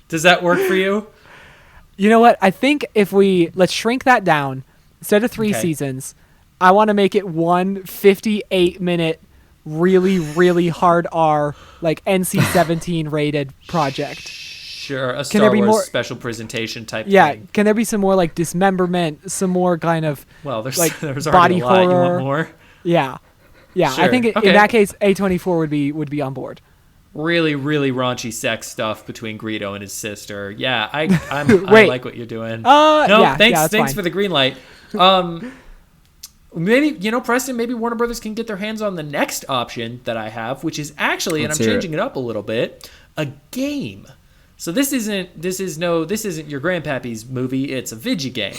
Does that work for you? You know what? I think if let's shrink that down. Instead of 3 seasons, I want to make it one 58-minute, really, really hard R, like NC-17 rated project. Sure, a Star Wars special presentation type thing. Can there be some more like dismemberment, some more kind of there's like there's body already a lot. horror? You want more? Yeah. Sure. I think in that case, A24 would be on board. Really, really raunchy sex stuff between Greedo and his sister. Yeah, I like what you're doing. Thanks for the green light. Maybe, Preston, maybe Warner Brothers can get their hands on the next option that I have, which is actually, and I'm changing it up a little bit, a game. So this isn't your grandpappy's movie. It's a video game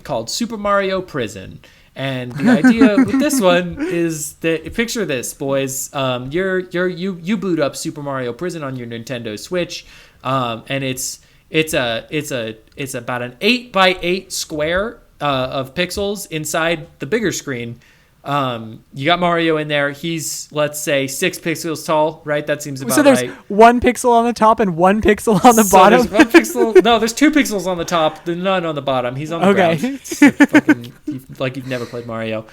called Super Mario Prison. And the idea with this one is that, picture this, boys. You boot up Super Mario Prison on your Nintendo Switch, and it's about an 8x8 square of pixels inside the bigger screen. You got Mario in there. He's, let's say, 6 pixels tall, right? That seems about right. So there's 1 pixel on the top and 1 pixel on the bottom? There's 1 pixel. No, there's 2 pixels on the top, none on the bottom. He's on the ground. Like you've never played Mario.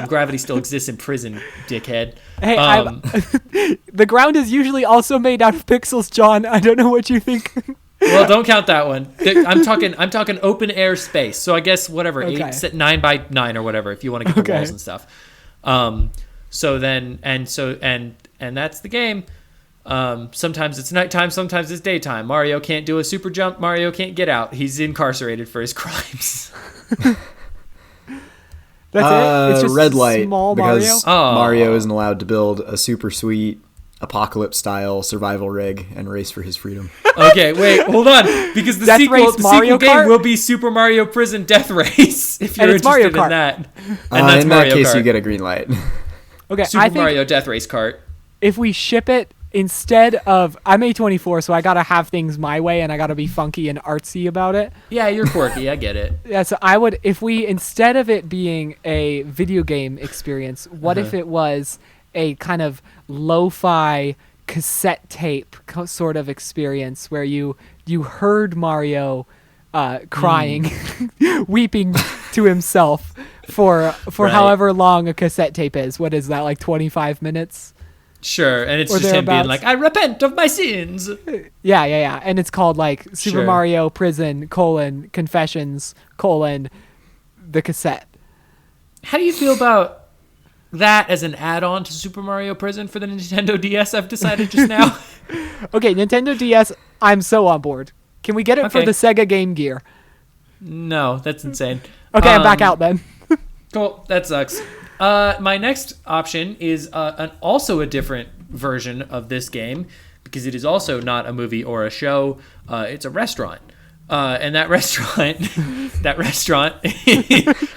Gravity still exists in prison, dickhead. Hey, the ground is usually also made out of pixels, John. I don't know what you think. Well, don't count that one. I'm talking open air space. So I guess whatever, 9 by 9 or whatever, if you want to get the walls and stuff. So that's the game. Sometimes it's nighttime, sometimes it's daytime. Mario can't do a super jump. Mario can't get out. He's incarcerated for his crimes. That's it. It's just red light small because Mario. Mario isn't allowed to build a super sweet apocalypse-style survival rig and race for his freedom. Okay, wait, hold on, because the sequel game will be Super Mario Prison Death Race. If you're interested in that, and that's in Mario that case, Kart. you get a green light. Okay, Super Mario Death Race kart. If we ship it instead of, I'm A24, so I gotta have things my way and I gotta be funky and artsy about it. Yeah, you're quirky. I get it. Yeah, so I would, if we, instead of it being a video game experience, what if it was a kind of lo-fi cassette tape sort of experience where you heard Mario crying, weeping to himself for however long a cassette tape is. What is that, like 25 minutes? Sure, and it's just him being like, I repent of my sins. Yeah. And it's called like Super Mario Prison, Confessions, the cassette. How do you feel about that as an add-on to Super Mario Prison for the Nintendo DS, I've decided just now? Okay, Nintendo DS, I'm so on board. Can we get it for the Sega Game Gear? No, that's insane. Okay, I'm back out then. Cool, that sucks. My next option is also a different version of this game, because it is also not a movie or a show. It's a restaurant. And that restaurant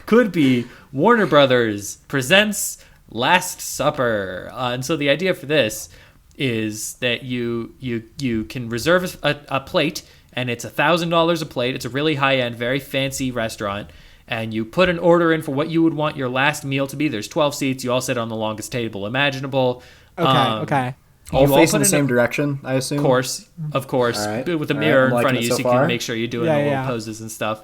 could be Warner Brothers presents Last Supper. And so the idea for this is that you can reserve a plate, and it's $1,000 a plate. It's a really high-end, very fancy restaurant. And you put an order in for what you would want your last meal to be. There's 12 seats. You all sit on the longest table imaginable. Okay. All facing the same direction, I assume? Of course. Right. With a mirror in front of you, so you far. can make sure you're doing the little poses and stuff.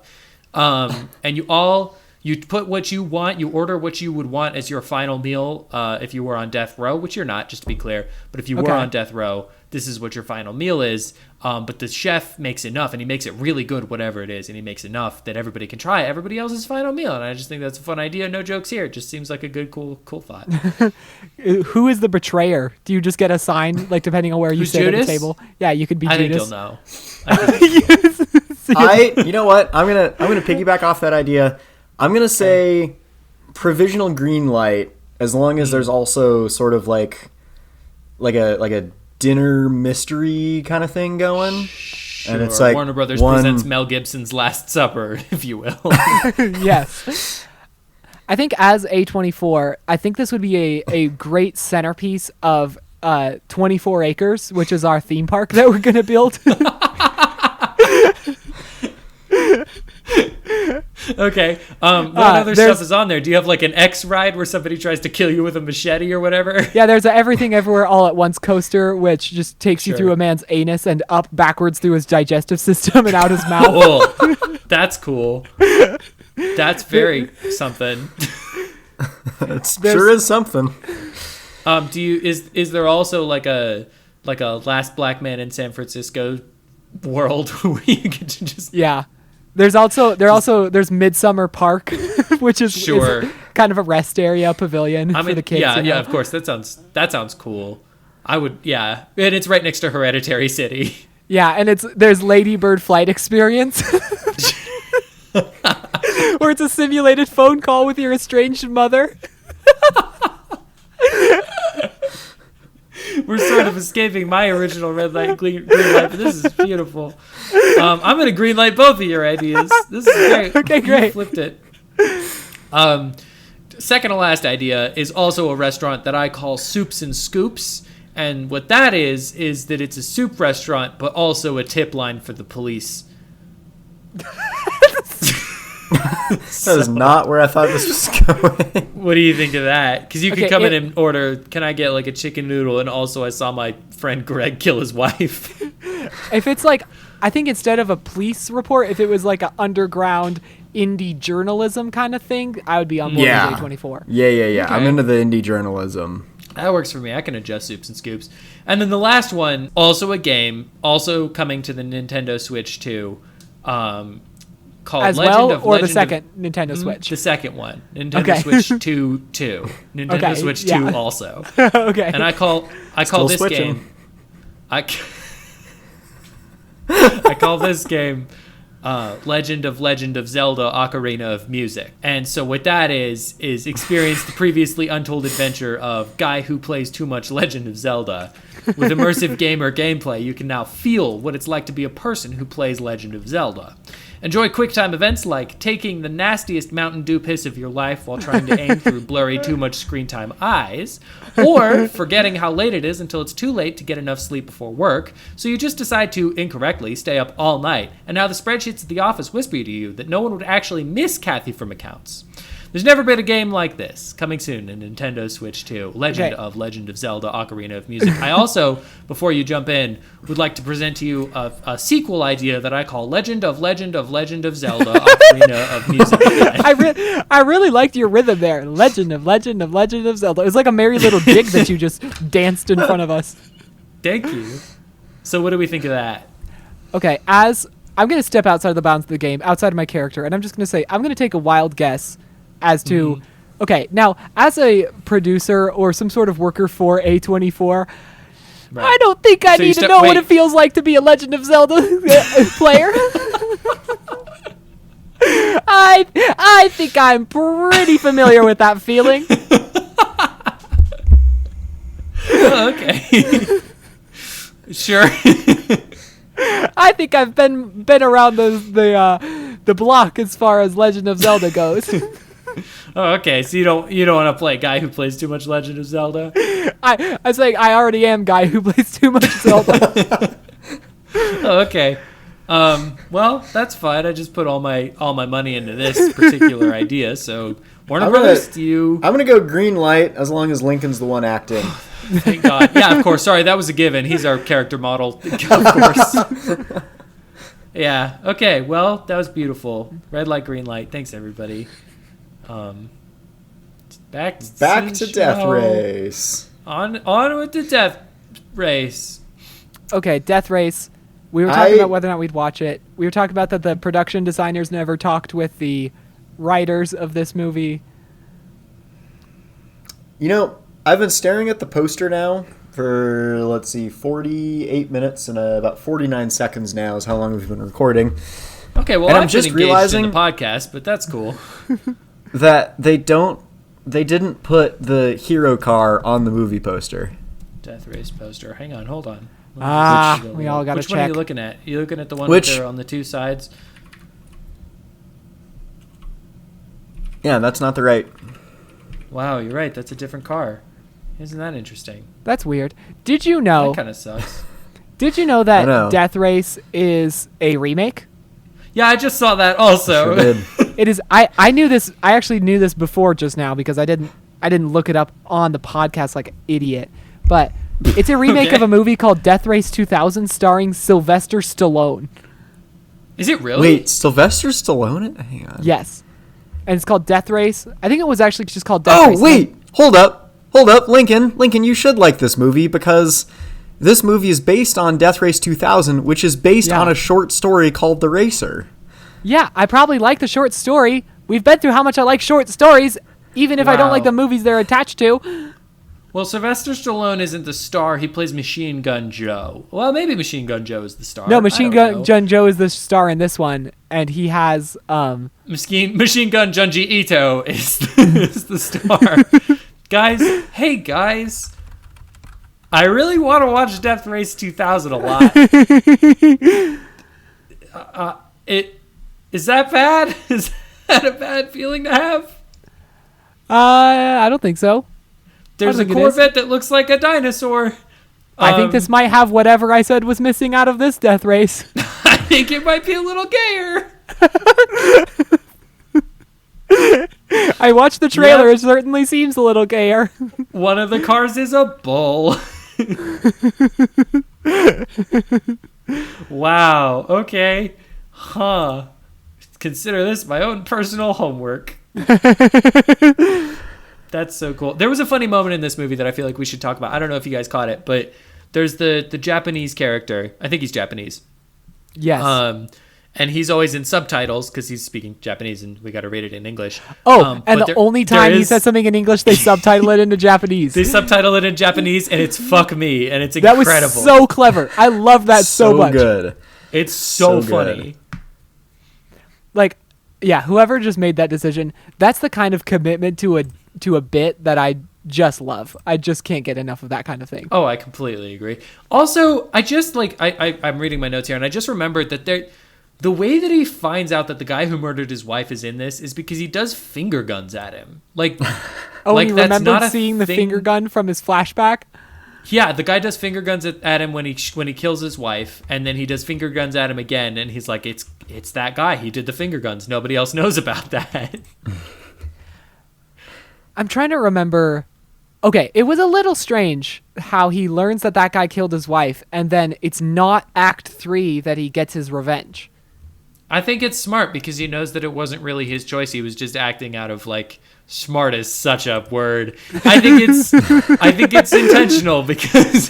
And you put what you want, you order what you would want as your final meal if you were on death row, which you're not, just to be clear. But if you were on death row, this is what your final meal is. But the chef makes enough, and he makes it really good, whatever it is, and he makes enough that everybody can try everybody else's final meal. And I just think that's a fun idea. No jokes here. It just seems like a good, cool thought. Who is the betrayer? Do you just get assigned, like, depending on where you sit at the table? Yeah, you could be Judas. I think he'll know. You know what? I'm gonna piggyback off that idea. I'm gonna say provisional green light, as long as there's also sort of like a dinner mystery kind of thing going. Sure. And it's like Warner Brothers presents Mel Gibson's Last Supper, if you will. Yes. I think as A24, I think this would be a great centerpiece of 24 Acres, which is our theme park that we're going to build. Okay. What other there's- stuff is on there? Do you have like an X ride where somebody tries to kill you with a machete or whatever? Yeah, there's a Everything Everywhere All at Once coaster, which just takes you Sure. through a man's anus and up backwards through his digestive system and out his mouth. Oh, that's cool. That's very something. It sure is something. Is there also like a Last Black Man in San Francisco world where you get to just Yeah. There's Midsummer Park, which is Sure. kind of a rest area pavilion for the kids. yeah, you know? yeah, of course. That sounds cool. I would, yeah. And it's right next to Hereditary City. Yeah, and there's Lady Bird Flight Experience. Where it's a simulated phone call with your estranged mother. We're sort of escaping my original red light, green light, but this is beautiful. I'm going to green light both of your ideas. This is great. Okay, great. You flipped it. Second to last idea is also a restaurant that I call Soups and Scoops. And what that is that it's a soup restaurant, but also a tip line for the police. That is not where I thought this was going. What do you think of that? Because you could Okay, come in and order, can I get like a chicken noodle? And also I saw my friend Greg kill his wife. If it's like, I think instead of a police report, if it was like an underground indie journalism kind of thing, I would be on board Yeah. with A24. Yeah. Okay. I'm into the indie journalism. That works for me. I can adjust Soups and Scoops. And then the last one, also a game, also coming to the Nintendo Switch 2, called As Legend well, of or Legend the second Nintendo Switch? The second one. Nintendo Okay. Switch 2 2. Nintendo Okay, Switch 2 yeah. also. Okay. And I call Still this switching. game I call this game Legend of Zelda Ocarina of Music. And so what that is experience the previously untold adventure of guy who plays too much Legend of Zelda. With immersive gamer gameplay, you can now feel what it's like to be a person who plays Legend of Zelda. Enjoy QuickTime events like taking the nastiest Mountain Dew piss of your life while trying to aim through blurry too much screen time eyes, or forgetting how late it is until it's too late to get enough sleep before work, so you just decide to, incorrectly, stay up all night, and now the spreadsheets at the office whisper to you that no one would actually miss Kathy from accounts. There's never been a game like this. Coming soon in Nintendo Switch 2. Legend of Zelda Ocarina of Music. I also, before you jump in, would like to present to you a sequel idea that I call Legend of Zelda Ocarina of Music. I really liked your rhythm there. Legend of Zelda. It was like a merry little jig that you just danced in front of us. Thank you. So what do we think of that? Okay, as I'm going to step outside the bounds of the game, outside of my character, and I'm just going to say, I'm going to take a wild guess as to, okay, now, as a producer or some sort of worker for A24, Right. I don't think I So you need to step- know what wait. it feels like to be a Legend of Zelda player. I think I'm pretty familiar with that feeling. Oh, okay. Sure. I think I've been around the block as far as Legend of Zelda goes. Oh, okay. So you don't want to play a guy who plays too much Legend of Zelda? I was saying I already am guy who plays too much Zelda. Oh, okay. Well, that's fine. I just put all my money into this particular idea. So Warner Brothers, I'm gonna go green light as long as Lincoln's the one acting. thank God. Yeah, of course. Sorry, that was a given. He's our character model, of course. Yeah. Okay. Well, that was beautiful. Red light, green light. Thanks, everybody. Back to Death show. Race. On with the Death Race. Okay, Death Race. We were talking about whether or not we'd watch it. We were talking about that the production designers never talked with the writers of this movie. You know, I've been staring at the poster now for, 48 minutes and about 49 seconds now is how long we've been recording. Okay, well, And I'm I'm just just engaged realizing- in the podcast, but that's cool. That they didn't put the hero car on the movie poster. Death Race poster. Hang on, hold on. Let me Ah, just- we all gotta Which one are you check. looking at? You looking at the one Which- that they're on the two sides? Yeah, that's not the right. Wow, you're right. That's a different car. Isn't that interesting? That's weird. Did you know? That kind of sucks. Did you know that I know. Death Race is a remake? Yeah, I just saw that also. Sure did. It is. I knew this. I actually knew this before just now because I didn't look it up on the podcast like an idiot. But it's a remake Okay. of a movie called Death Race 2000 starring Sylvester Stallone. Is it really? Wait, Sylvester Stallone? Hang on. Yes. And it's called Death Race. I think it was actually just called Death Oh, Race. wait. Hold up, Lincoln, you should like this movie because this movie is based on Death Race 2000, which is based Yeah. on a short story called The Racer. Yeah, I probably like the short story. We've been through how much I like short stories, even if I don't Wow. like the movies they're attached to. Well, Sylvester Stallone isn't the star. He plays Machine Gun Joe. Well, maybe Machine Gun Joe is the star. No, I Machine don't know. Gun Joe is the star in this one, and he has Machine Gun Junji Ito is the star. Guys, hey guys. I really want to watch Death Race 2000 a lot. Is that bad? Is that a bad feeling to have? I don't think so. There's a think it is. Corvette that looks like a dinosaur. I think this might have whatever I said was missing out of this Death Race. I think it might be a little gayer. I watched the trailer. Yep. It certainly seems a little gayer. One of the cars is a bull. Wow. Okay. Huh. Consider this my own personal homework. That's so cool. There was a funny moment in this movie that I feel like we should talk about. I don't know if you guys caught it, but there's the Japanese character. I think he's Japanese. Yes. And he's always in subtitles because he's speaking Japanese and we got to read it in English. and but the only time he says something in English, they subtitle it into Japanese. They subtitle it in Japanese and it's fuck me and it's That incredible. was so clever. I love that so much. good. It's so So funny. Like, yeah, whoever just made that decision, that's the kind of commitment to a bit that I just love. I just can't get enough of that kind of thing. Oh, I completely agree. Also, I just like I'm reading my notes here and I just remembered that the way that he finds out that the guy who murdered his wife is in this is because he does finger guns at him. Like Oh, like he that's remembered not a seeing the thing- finger gun from his flashback? Yeah, the guy does finger guns at him when he kills his wife, and then he does finger guns at him again, and he's like, it's that guy. He did the finger guns. Nobody else knows about that. I'm trying to remember. Okay, it was a little strange how he learns that guy killed his wife, and then it's not Act 3 that he gets his revenge. I think it's smart because he knows that it wasn't really his choice. He was just acting out of like smart is such a word. I think it's intentional because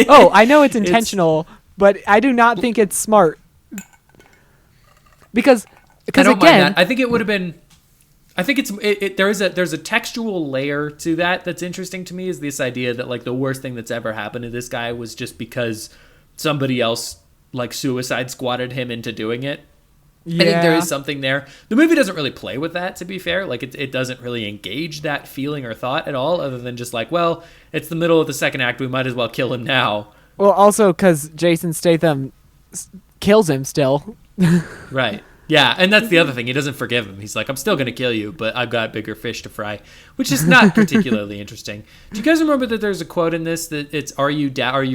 Oh, I know it's intentional, but I do not think it's smart. Because I don't mind again, that. I think it would have been. I think there's a textual layer to that's interesting to me. Is this idea that like the worst thing that's ever happened to this guy was just because somebody else like suicide squatted him into doing it. I think there is something there. The movie doesn't really play with that, to be fair. Like it doesn't really engage that feeling or thought at all, other than just like, well, it's the middle of the second act. We might as well kill him now. Well, also because Jason Statham kills him still. Right. Yeah, and that's the other thing. He doesn't forgive him. He's like, I'm still going to kill you, but I've got bigger fish to fry, which is not particularly interesting. Do you guys remember that there's a quote in this that it's, are you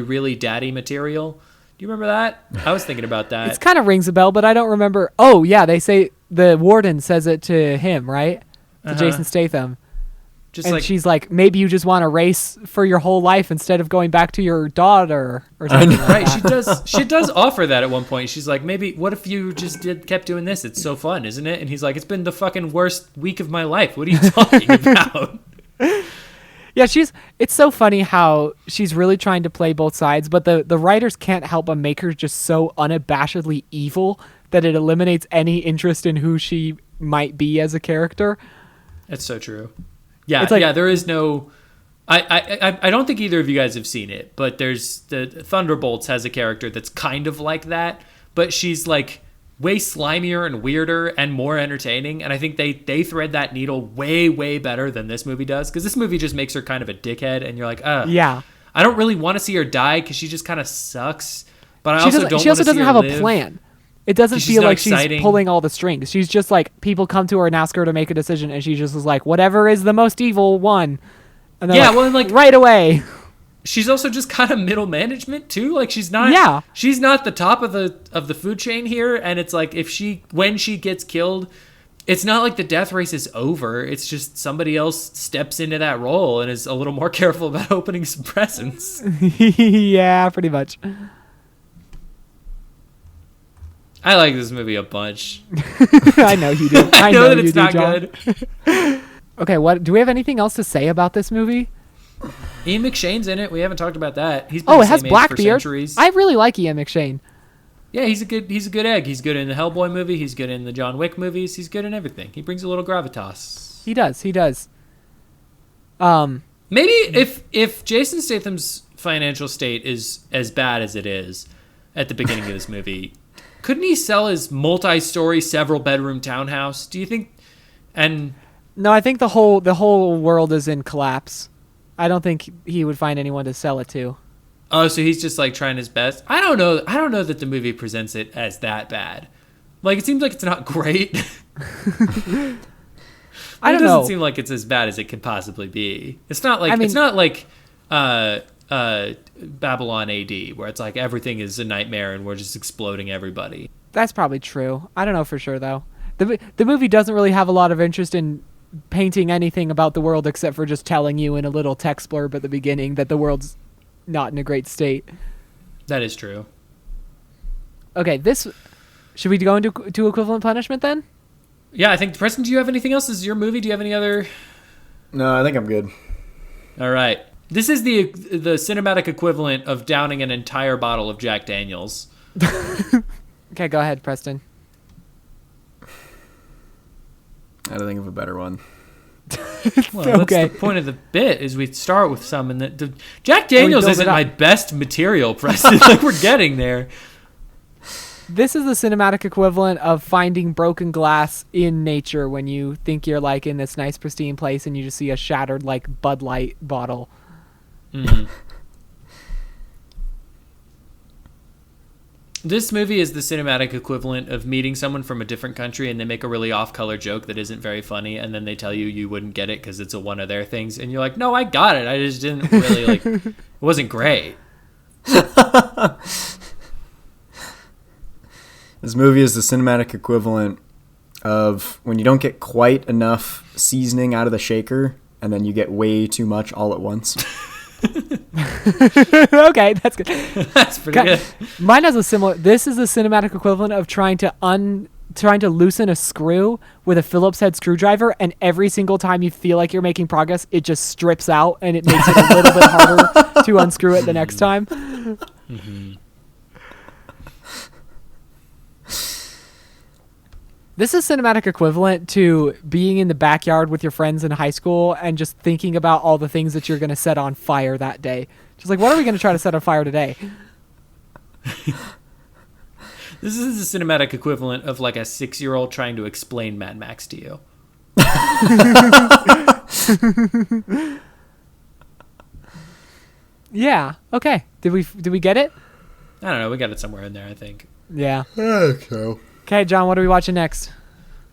really daddy material? Do you remember that? I was thinking about that. It kind of rings a bell, but I don't remember. Oh, yeah, they say the warden says it to him, right? To Jason Statham. Just and like, she's like, maybe you just want to race for your whole life instead of going back to your daughter or something like right, that. she does offer that at one point. She's like, maybe what if you just kept doing this? It's so fun, isn't it? And he's like, it's been the fucking worst week of my life. What are you talking about? Yeah, it's so funny how she's really trying to play both sides, but the writers can't help but make her just so unabashedly evil that it eliminates any interest in who she might be as a character. That's so true. Yeah, It's like- yeah, there is no... I don't think either of you guys have seen it, but there's... the Thunderbolts has a character that's kind of like that, but she's like way slimier and weirder and more entertaining, and I think they thread that needle way, way better than this movie does, because this movie just makes her kind of a dickhead, and you're like, Yeah. I don't really want to see her die, because she just kind of sucks, but I She also doesn't, don't she want also to see doesn't her have live. a plan. It doesn't She's feel not like exciting. she's pulling all the strings. She's just like, people come to her and ask her to make a decision, and she just is like, whatever is the most evil one. And they're Yeah, like, well, like- right away. She's also just kind of middle management too. Like she's not the top of the food chain here. And it's like when she gets killed, it's not like the death race is over. It's just somebody else steps into that role and is a little more careful about opening some presents. Yeah, pretty much. I like this movie a bunch. I know you do. I know that you it's do, not John. good. Okay, what do we have anything else to say about this movie? Ian McShane's in it. We haven't talked about that. He's been Oh, the it has same age for Blackbeard. centuries. I really like Ian McShane. Yeah, he's a good egg. He's good in the Hellboy movie. He's good in the John Wick movies. He's good in everything. He brings a little gravitas. He does. Maybe if Jason Statham's financial state is as bad as it is at the beginning of this movie, couldn't he sell his multi-story, several-bedroom townhouse? Do you think? And No, I think the whole world is in collapse. I don't think he would find anyone to sell it to. oh, so he's just like trying his best. I don't know that the movie presents it as that bad. Like, it seems like it's not great. I don't It know. doesn't seem like it's as bad as it could possibly be. It's not like Babylon AD, where it's like everything is a nightmare and we're just exploding everybody. That's probably true. I don't know for sure though. The movie doesn't really have a lot of interest in painting anything about the world except for just telling you in a little text blurb at the beginning that the world's not in a great state. That is true. Okay, should we go into to equivalent punishment then? Yeah, I think, Preston, do you have anything else? This is your movie. Do you have any other? No, I think I'm good. All right. This is the cinematic equivalent of downing an entire bottle of Jack Daniels. Okay, go ahead, Preston. I don't think of a better one. Well, Okay. that's the point of the bit, is we start with some, and the Jack Daniels build it isn't up. my best material, Preston. Like, we're getting there. This is the cinematic equivalent of finding broken glass in nature when you think you're like in this nice pristine place and you just see a shattered like Bud Light bottle. Mm-hmm. This movie is the cinematic equivalent of meeting someone from a different country and they make a really off-color joke that isn't very funny, and then they tell you wouldn't get it because it's one of their things, and you're like, no, I got it. I just didn't really like. It wasn't great. This movie is the cinematic equivalent of when you don't get quite enough seasoning out of the shaker, and then you get way too much all at once. Okay, that's good. That's pretty good. Mine has a similar. This is the cinematic equivalent of trying to loosen a screw with a Phillips head screwdriver, and every single time you feel like you're making progress, it just strips out, and it makes it a little bit harder to unscrew it the next time. Mm-hmm. This is cinematic equivalent to being in the backyard with your friends in high school and just thinking about all the things that you're going to set on fire that day. Just like, what are we going to try to set on fire today? This is the cinematic equivalent of like a 6-year-old trying to explain Mad Max to you. Yeah. Okay. Did we get it? I don't know. We got it somewhere in there, I think. Yeah. Okay. Okay, John, what are we watching next?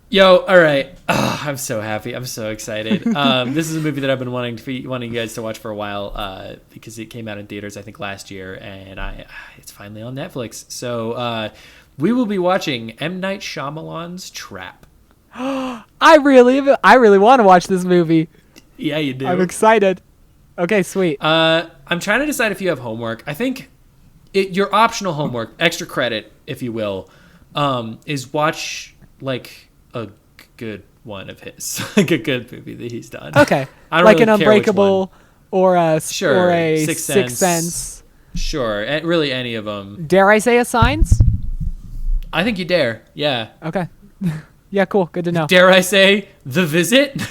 Yo, all right. Oh, I'm so happy. I'm so excited. This is a movie that I've been wanting you guys to watch for a while because it came out in theaters, I think, last year, and it's finally on Netflix. So we will be watching M. Night Shyamalan's Trap. I really want to watch this movie. Yeah, you do. I'm excited. Okay, sweet. I'm trying to decide if you have homework. I think your optional homework, extra credit, if you will, is watch like a good one of his, like a good movie that he's done. Okay, I don't like really an care which Unbreakable or a Sure, or a Sixth Sixth Sense. Sense. Sure, really any of them. Dare I say a Signs? I think you dare. Yeah. Okay. Yeah, cool. Good to know. Dare I say The Visit?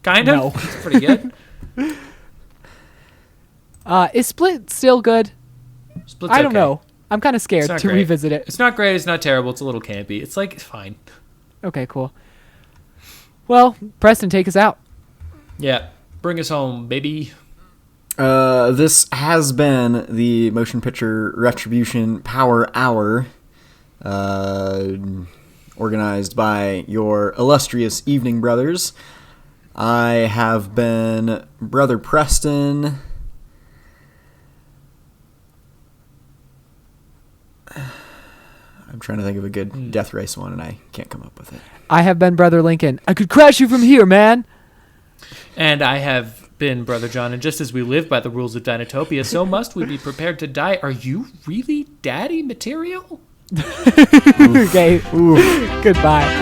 Kind of. No. It's pretty good. Is Split still good? Split's I don't okay. know. I'm kind of It's scared not to great. revisit it. It's not great. It's not terrible. It's a little campy. It's like fine. Okay, cool. Well, Preston, take us out. Yeah. Bring us home, baby. This has been the Motion Picture Retribution Power Hour, organized by your illustrious evening brothers. I have been Brother Preston. I'm trying to think of a good death race one, and I can't come up with it. I have been Brother Lincoln. I could crash you from here, man. And I have been Brother John, and just as we live by the rules of Dinotopia, so must we be prepared to die. Are you really daddy material? Okay. Goodbye.